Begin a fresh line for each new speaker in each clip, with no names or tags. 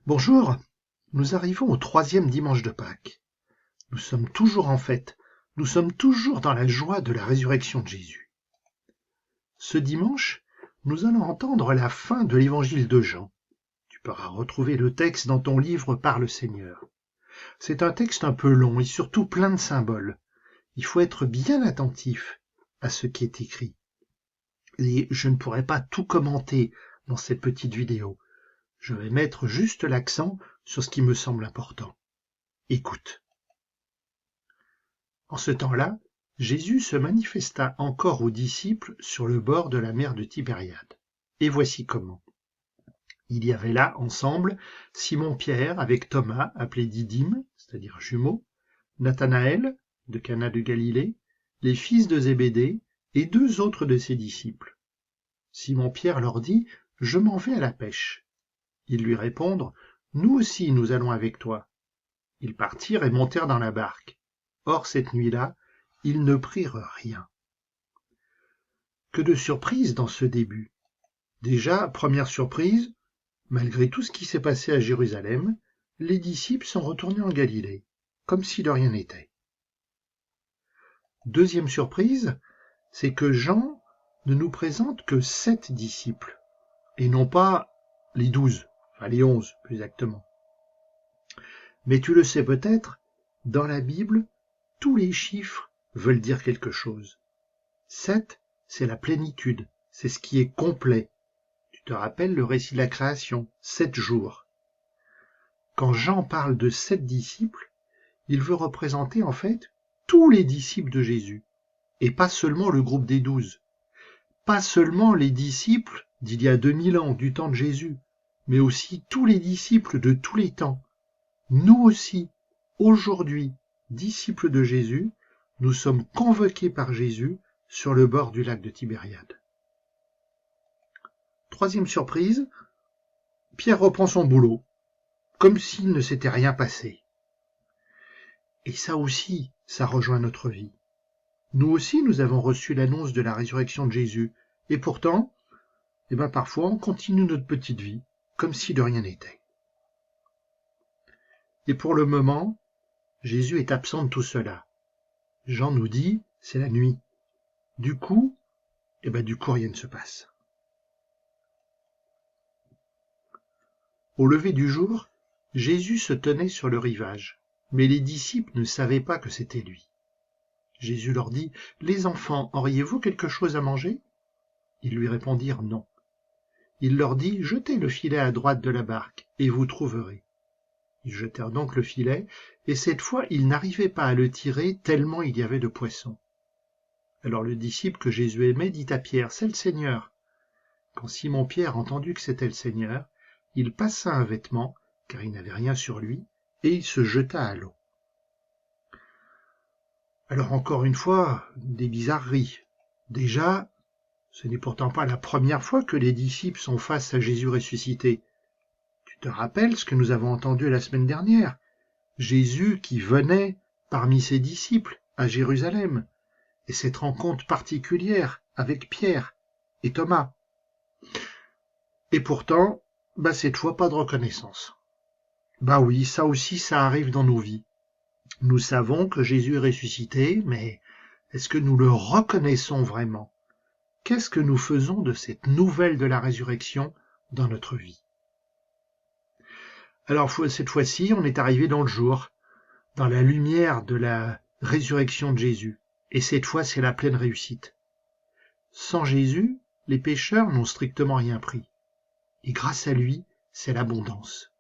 Bonjour, nous arrivons au troisième dimanche de Pâques. Nous sommes toujours en fête, nous sommes toujours dans la joie de la résurrection de Jésus. Ce dimanche, nous allons entendre la fin de l'évangile de Jean. Tu pourras retrouver le texte dans ton livre par le Seigneur. C'est un texte un peu long et surtout plein de symboles. Il faut être bien attentif à ce qui est écrit. Et je ne pourrai pas tout commenter dans cette petite vidéo. Je vais mettre juste l'accent sur ce qui me semble important. Écoute. En ce temps-là, Jésus se manifesta encore aux disciples sur le bord de la mer de Tibériade. Et voici comment. Il y avait là, ensemble, Simon-Pierre avec Thomas, appelé Didyme, c'est-à-dire jumeau, Nathanaël, de Cana de Galilée, les fils de Zébédée, et deux autres de ses disciples. Simon-Pierre leur dit, « Je m'en vais à la pêche. » Ils lui répondent, « Nous aussi nous allons avec toi. » Ils partirent et montèrent dans la barque. Or cette nuit-là, ils ne prirent rien. Que de surprises dans ce début. Déjà, première surprise, malgré tout ce qui s'est passé à Jérusalem, les disciples sont retournés en Galilée, comme si de rien n'était. Deuxième surprise, c'est que Jean ne nous présente que 7 disciples, et non pas les 12, enfin les 11 plus exactement. Mais tu le sais peut-être, dans la Bible, tous les chiffres veulent dire quelque chose. 7, c'est la plénitude, c'est ce qui est complet. Tu te rappelles le récit de la création, 7 jours. Quand Jean parle de 7 disciples, il veut représenter en fait tous les disciples de Jésus, et pas seulement le groupe des 12. Pas seulement les disciples d'il y a 2000 ans, du temps de Jésus, mais aussi tous les disciples de tous les temps. Nous aussi, aujourd'hui, disciples de Jésus, nous sommes convoqués par Jésus sur le bord du lac de Tibériade. Troisième surprise, Pierre reprend son boulot, comme s'il ne s'était rien passé. Et ça aussi, ça rejoint notre vie. Nous aussi, nous avons reçu l'annonce de la résurrection de Jésus, et pourtant, parfois, on continue notre petite vie, comme si de rien n'était. Et pour le moment, Jésus est absent de tout cela. Jean nous dit, c'est la nuit. Du coup, rien ne se passe. Au lever du jour, Jésus se tenait sur le rivage, mais les disciples ne savaient pas que c'était lui. Jésus leur dit, « Les enfants, auriez-vous quelque chose à manger ?» Ils lui répondirent non. Il leur dit, « Jetez le filet à droite de la barque, et vous trouverez. » Ils jetèrent donc le filet, et cette fois ils n'arrivaient pas à le tirer tellement il y avait de poissons. Alors le disciple que Jésus aimait dit à Pierre, « C'est le Seigneur. » Quand Simon-Pierre entendit que c'était le Seigneur, il passa un vêtement, car il n'avait rien sur lui, et il se jeta à l'eau. Alors encore une fois, des bizarreries. Déjà, ce n'est pourtant pas la première fois que les disciples sont face à Jésus ressuscité. Tu te rappelles ce que nous avons entendu la semaine dernière? Jésus qui venait parmi ses disciples à Jérusalem, et cette rencontre particulière avec Pierre et Thomas. Et pourtant, cette fois pas de reconnaissance. Oui, ça aussi, ça arrive dans nos vies. Nous savons que Jésus est ressuscité, mais est-ce que nous le reconnaissons vraiment? Qu'est-ce que nous faisons de cette nouvelle de la résurrection dans notre vie? Alors cette fois-ci, on est arrivé dans le jour, dans la lumière de la résurrection de Jésus. Et cette fois, c'est la pleine réussite. Sans Jésus, les pécheurs n'ont strictement rien pris. Et grâce à lui, c'est l'abondance.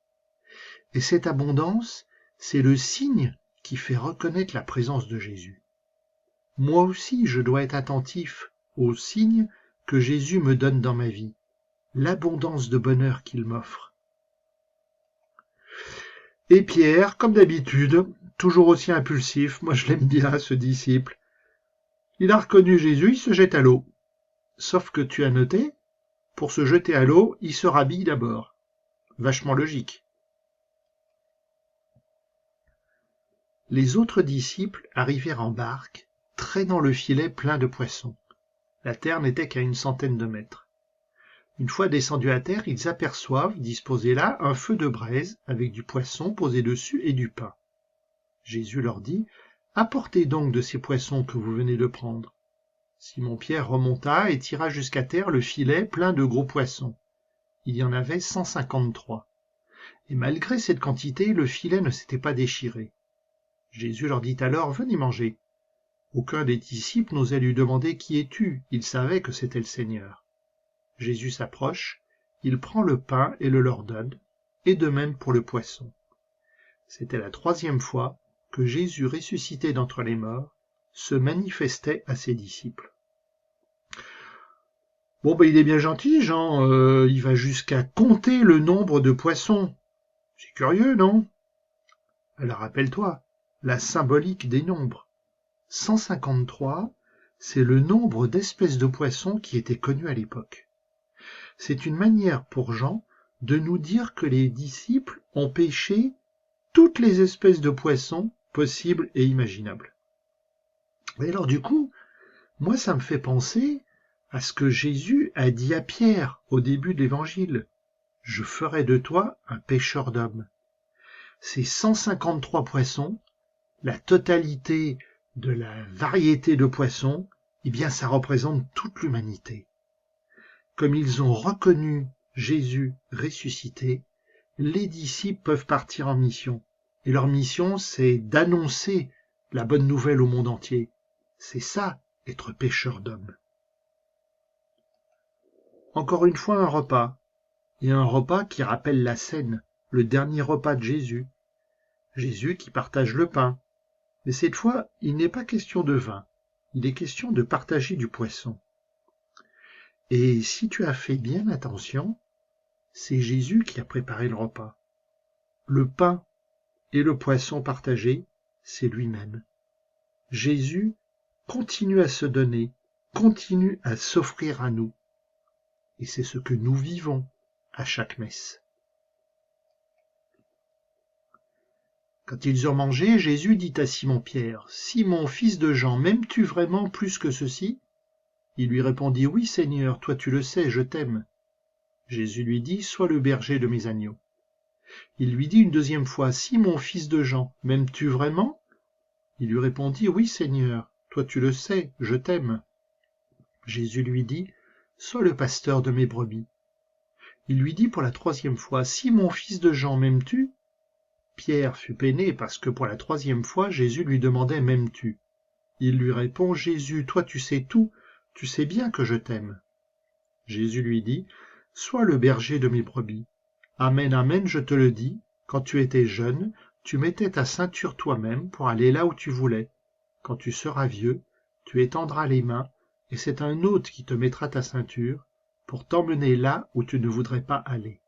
Et cette abondance, c'est le signe qui fait reconnaître la présence de Jésus. Moi aussi, je dois être attentif aux signes que Jésus me donne dans ma vie, l'abondance de bonheur qu'il m'offre. Et Pierre, comme d'habitude, toujours aussi impulsif, moi je l'aime bien ce disciple, il a reconnu Jésus, il se jette à l'eau. Sauf que tu as noté, pour se jeter à l'eau, il se rhabille d'abord. Vachement logique. Les autres disciples arrivèrent en barque, traînant le filet plein de poissons. La terre n'était qu'à 100 de mètres. Une fois descendus à terre, ils aperçoivent, disposé là, un feu de braise avec du poisson posé dessus et du pain. Jésus leur dit, « Apportez donc de ces poissons que vous venez de prendre. » Simon-Pierre remonta et tira jusqu'à terre le filet plein de gros poissons. Il y en avait 153. Et malgré cette quantité, le filet ne s'était pas déchiré. Jésus leur dit alors, « Venez manger. » Aucun des disciples n'osait lui demander « Qui es-tu » Il savait que c'était le Seigneur. Jésus s'approche, il prend le pain et le leur donne, et de même pour le poisson. C'était la 3e fois que Jésus, ressuscité d'entre les morts, se manifestait à ses disciples. Bon, il est bien gentil, Jean, il va jusqu'à compter le nombre de poissons. C'est curieux, non? Alors rappelle-toi, la symbolique des nombres. 153, c'est le nombre d'espèces de poissons qui étaient connues à l'époque. C'est une manière pour Jean de nous dire que les disciples ont pêché toutes les espèces de poissons possibles et imaginables. Et alors du coup, moi ça me fait penser à ce que Jésus a dit à Pierre au début de l'Évangile. « Je ferai de toi un pêcheur d'hommes ». Ces 153 poissons, la totalité de la variété de poissons, eh bien ça représente toute l'humanité. Comme ils ont reconnu Jésus ressuscité, les disciples peuvent partir en mission. Et leur mission, c'est d'annoncer la bonne nouvelle au monde entier. C'est ça, être pêcheur d'hommes. Encore une fois, un repas. Et un repas qui rappelle la scène, le dernier repas de Jésus. Jésus qui partage le pain. Mais cette fois, il n'est pas question de vin. Il est question de partager du poisson. Et si tu as fait bien attention, c'est Jésus qui a préparé le repas. Le pain et le poisson partagés, c'est lui-même. Jésus continue à se donner, continue à s'offrir à nous. Et c'est ce que nous vivons à chaque messe. Quand ils eurent mangé, Jésus dit à Simon-Pierre, « Simon, fils de Jean, m'aimes-tu vraiment plus que ceci ?» Il lui répondit, « Oui, Seigneur, toi tu le sais, je t'aime. » Jésus lui dit, « Sois le berger de mes agneaux. » Il lui dit une 2e fois, « Simon, fils de Jean, m'aimes-tu vraiment ?» Il lui répondit, « Oui, Seigneur, toi tu le sais, je t'aime. » Jésus lui dit, « Sois le pasteur de mes brebis. » Il lui dit pour la 3e fois, « Simon, fils de Jean, m'aimes-tu » Pierre fut peiné parce que pour la 3e fois, Jésus lui demandait « M'aimes-tu » Il lui répond, « Jésus, toi tu sais tout, tu sais bien que je t'aime. » Jésus lui dit, « Sois le berger de mes brebis. Amen, amen, je te le dis, quand tu étais jeune, tu mettais ta ceinture toi-même pour aller là où tu voulais. Quand tu seras vieux, tu étendras les mains, et c'est un autre qui te mettra ta ceinture, pour t'emmener là où tu ne voudrais pas aller. »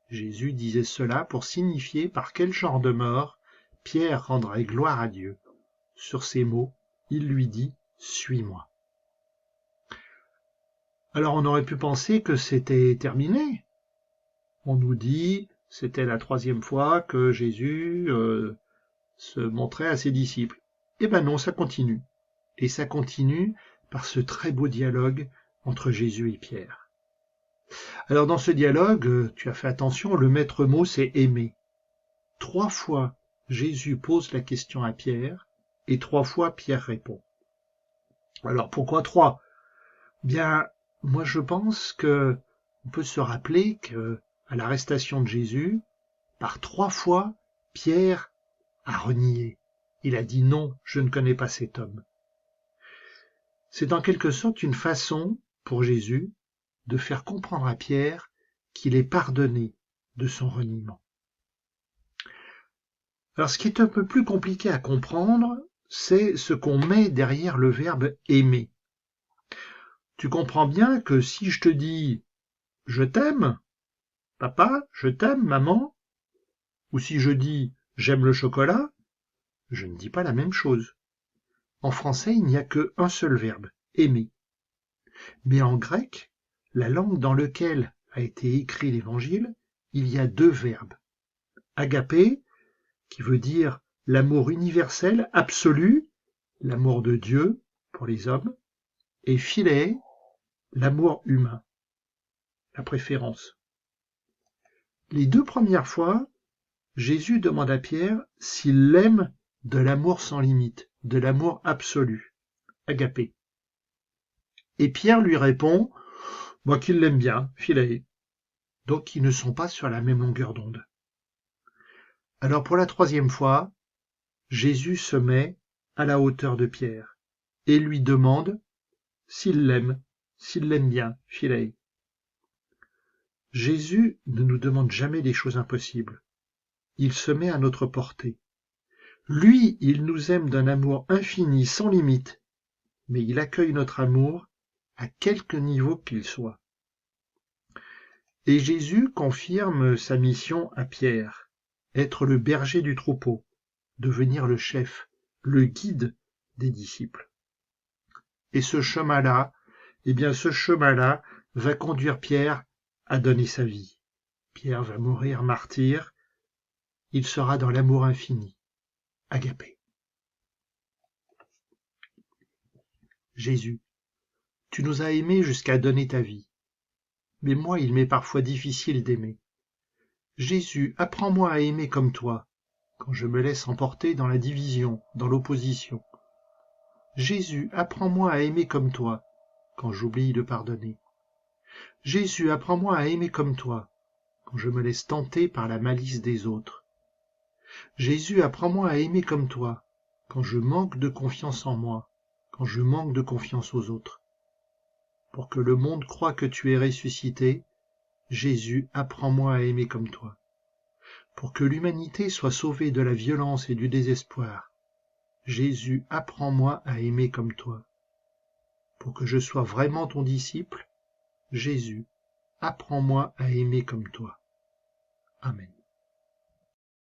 Jésus disait cela pour signifier par quel genre de mort Pierre rendrait gloire à Dieu. Sur ces mots, il lui dit « Suis-moi ». Alors on aurait pu penser que c'était terminé. On nous dit c'était la 3e fois que Jésus se montrait à ses disciples. Eh ben non, ça continue. Et ça continue par ce très beau dialogue entre Jésus et Pierre. Alors dans ce dialogue, tu as fait attention, le maître mot c'est aimer. 3 fois Jésus pose la question à Pierre et 3 fois Pierre répond. Alors pourquoi 3 ? Bien, moi je pense que on peut se rappeler que à l'arrestation de Jésus, par 3 fois, Pierre a renié. Il a dit non, je ne connais pas cet homme. C'est en quelque sorte une façon pour Jésus de faire comprendre à Pierre qu'il est pardonné de son reniement. Alors ce qui est un peu plus compliqué à comprendre, c'est ce qu'on met derrière le verbe aimer. Tu comprends bien que si je te dis « je t'aime », papa, je t'aime, maman, ou si je dis « j'aime le chocolat », je ne dis pas la même chose. En français, il n'y a qu'un seul verbe, aimer. Mais en grec, la langue dans laquelle a été écrit l'évangile, il y a 2 verbes. Agapé, qui veut dire l'amour universel, absolu, l'amour de Dieu pour les hommes, et philéé, l'amour humain. la préférence. Les 2 premières fois, Jésus demande à Pierre s'il l'aime de l'amour sans limite, de l'amour absolu, agapé. Et Pierre lui répond qu'il l'aime bien, philae. Donc ils ne sont pas sur la même longueur d'onde. Alors pour la 3e fois, Jésus se met à la hauteur de Pierre et lui demande s'il l'aime bien, philae. Jésus ne nous demande jamais des choses impossibles. Il se met à notre portée. Lui, il nous aime d'un amour infini, sans limite, mais il accueille notre amour à quelque niveau qu'il soit. Et Jésus confirme sa mission à Pierre, être le berger du troupeau, devenir le chef, le guide des disciples. Et ce chemin-là, va conduire Pierre à donner sa vie. Pierre va mourir martyr, il sera dans l'amour infini, agapé. Jésus, tu nous as aimés jusqu'à donner ta vie. Mais moi, il m'est parfois difficile d'aimer. Jésus, apprends-moi à aimer comme toi, quand je me laisse emporter dans la division, dans l'opposition. Jésus, apprends-moi à aimer comme toi, quand j'oublie de pardonner. Jésus, apprends-moi à aimer comme toi, quand je me laisse tenter par la malice des autres. Jésus, apprends-moi à aimer comme toi, quand je manque de confiance en moi, quand je manque de confiance aux autres. Pour que le monde croie que tu es ressuscité, Jésus, apprends-moi à aimer comme toi. Pour que l'humanité soit sauvée de la violence et du désespoir, Jésus, apprends-moi à aimer comme toi. Pour que je sois vraiment ton disciple, Jésus, apprends-moi à aimer comme toi. Amen.